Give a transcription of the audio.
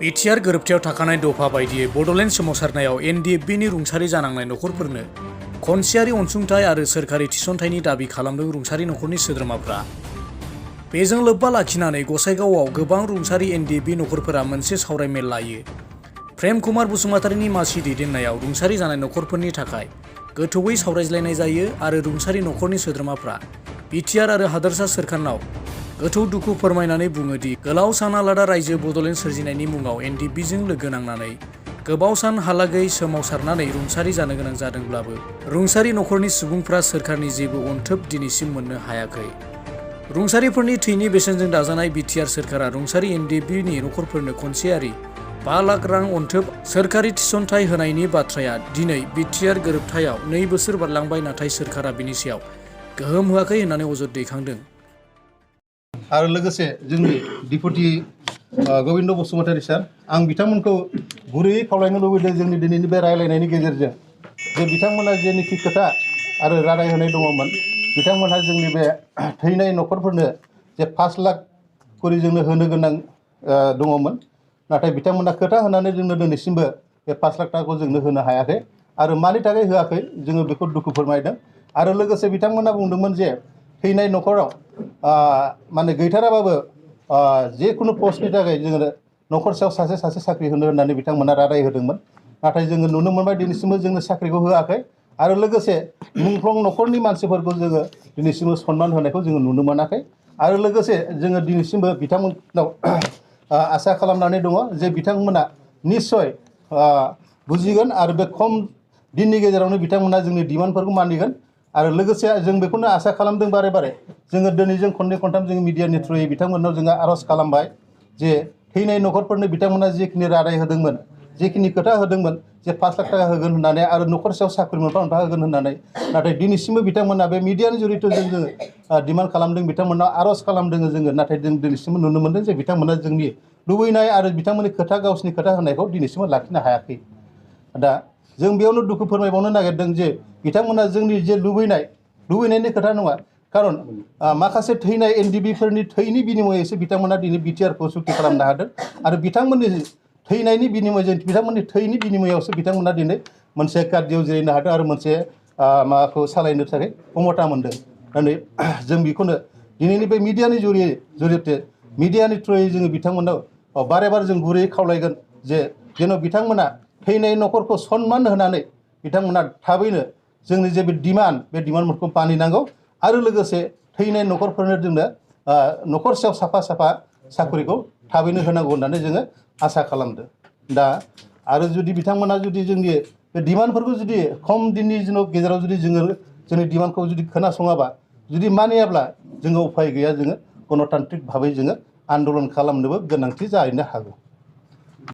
BTR गोरोबथायाव थाखानाय दफा बायदियै बड'लेण्ड सोमावसारनायाव एनडिएफबिनि रुंसारि जानांनाय नखरफोरनो खनसेयारि अनसुंथाइ आरो सोरखारि थिसनथाइनि दाबि खालामदों रुंसारि नखरनि सोद्रोमाफ्रा। बेजों लोब्बा लाखिनानै गसाइगावआव गोबां रुंसारि एनडिएफबि नखरफोरा मोनसे सावरायमेल लायो। प्रेम कुमार बसुमतारीनि मासि दैदेननायाव रुंसारि जानाय नखरफोरनि थाखाय गोथौवै सावरायज्लायनाय जायो आरो रुंसारि नखरनि सोद्रोमाफ्रा बिटिआर आरो हादोरसा सोरखारनाव गोथौ दुखु फोरमायनानै बुङो दि गोलाव सान आलादा रायजो बड'लेण्ड सोरजिनायनि मुङाव एनडिएफबिजों लोगो नांनानै गोबाव सान हालागै सोमावसारनानै रुंसारि जानो गोनां जादोंब्लाबो रुंसारि नखरनि सुबुंफ्रा सोरखारनि जेबो अनथोब दिनैसिम मोननो हायाखै। रुंसारिफोरनि थैनि बेसेनजों दाजानाय बिटिआर सोरखारा रुंसारि एनडिएफबिनि नखरफोरनो खनसेयारि 5 लाख रां अनथोब सोरखारि थिसनथाइ होनायनि बाथ्राया दिनै बिटिआर गोरोबथायाव 2 बोसोर बारलांबाय, नाथाय सोरखारा बिनि सायाव गोहोम होआखै होननानै अजद दैखांदों। आरो लोगोसे जोंनि डिपुटि गबिन्द बसुमतारी सार, आं बिथांमोनखौ गुरैयै खावलायनो लुबैदों जोंनि दिनैनि बे रायलायनायनि गेजेरजों जे बिथांमोना जेनोखि खोथा आरो रादाय होनाय दङमोन, बिथांमोनहा जोंनि बे थैनाय नखरफोरनो जे 5 लाख करि जोंनो होनो गोनां दङमोन, नाथाय बिथांमोना खोथा होनानै जोंनो दिनैसिमबो बे 5 लाख थाखाखौ जोंनो होनो हायाखै आरो मानि थाखाय होआखै जोङो बेखौ दुखु फोरमायदों। आरो लोगोसे बिथांमोना बुंदोंमोन जे थैनाय नखराव माने गैथाराबाबो जेखुनु पस्टनि थाखाय जोङो नखरसेयाव सासे साख्रि होनो होननानै बिथांमोना रादाय होदोंमोन, नाथाय जोङो नुनो मोनबाय दिनैसिमबो जोंनो साख्रिखौ होआखै आरो लोगोसे मुंख्लं नखरनि मानसिफोरखौ जोङो दिनैसिमबो सनमान होनायखौ जोङो नुनो मोनाखै। आरो लोगोसे जोङो दिनैसिमबो बिथांमोननाव आसा खालामनानै दङ जे बिथांमोना निस्सय बुजिगोन आरो बे खम दिननि गेजेरावनो बिथांमोना जोंनि डिमान्डफोरखौ मानिगोन। आरो लोगोसे जों बेखौनो आसा खालामदों बारे बारे जोङो दिनै जों खननै खनथाम जों मिडियानि थ्रुयै बिथांमोननाव जोङो आर'ज खालामबाय जे थैनाय नखरफोरनो बिथांमोना जिखिनि रादाय होदोंमोन, जिखिनि खोथा होदोंमोन जे 5 लाख थाखा होगोन होननानै आरो नखरसेयाव साख्रि मोनफा होगोन होननानै, नाथाय दिनैसिमबो बिथांमोना बे मिडियानि जुरियेजों जोङो डिमान्ड खालामदों, बिथांमोनाव आर'ज खालामदों जोङो, नाथाय जों दिनैसिमबो नुनो मोनदों जे बिथांमोना जोंनि लुबैनाय आरो बिथांमोननि खोथा गावसिनि खोथा होनायखौ दिनैसिमबो लाखिनो हायाखै। दा जों बेयावनो दुखु फोरमायबावनो नागिरदों जे बिथांमोना जोंनि जे लुबैनायनि खोथा नङा, खारन माखासे थैनाय एनडिएफबिफोरनि थैनि बिनिमयैसो बिथांमोना दिनै बिटिआरखौ सुक्ति खालामनो हादों आरो बिथांमोननि थैनायनि बिनिमयजों बिथांमोननि थैनि बिनिमयावसो बिथांमोना दिनै मोनसे गादियाव जिरायनो हादों आरो मोनसे माबाखौ सालायनो थाखाय क्षमता मोनदों। दिनै जों बेखौनो दिनैनि बे मिडियानि जुरिये मिडियानि थ्रुयै जोङो बिथांमोनाव बारे बारे जों गुरैयै खावलायगोन जे जेन' बिथांमोना थैनाय नखरखौ सनमान होनानै बिथांमोना थाबैनो जोंनि जे बे डिमान्डफोरखौ मानिनांगौ आरो लोगोसे थैनाय नखरफोरनो जोंनो नखरसेयाव साफा साख्रिखौ थाबैनो होनांगौ होननानै जोङो आसा खालामदों। दा आरो जुदि बिथांमोना जुदि जोंनि बे डिमान्डफोरखौ जुदि खम दिननि गेजेराव जुदि जोङो जोंनि डिमान्डखौ जुदि खोनासङाबा, जुदि मानियाब्ला जोङो उफाय गैया, जोङो गणतान्त्रिक भाबै जोङो आन्दलन खालामनोबो गोनांथि जाहैनो हागौ।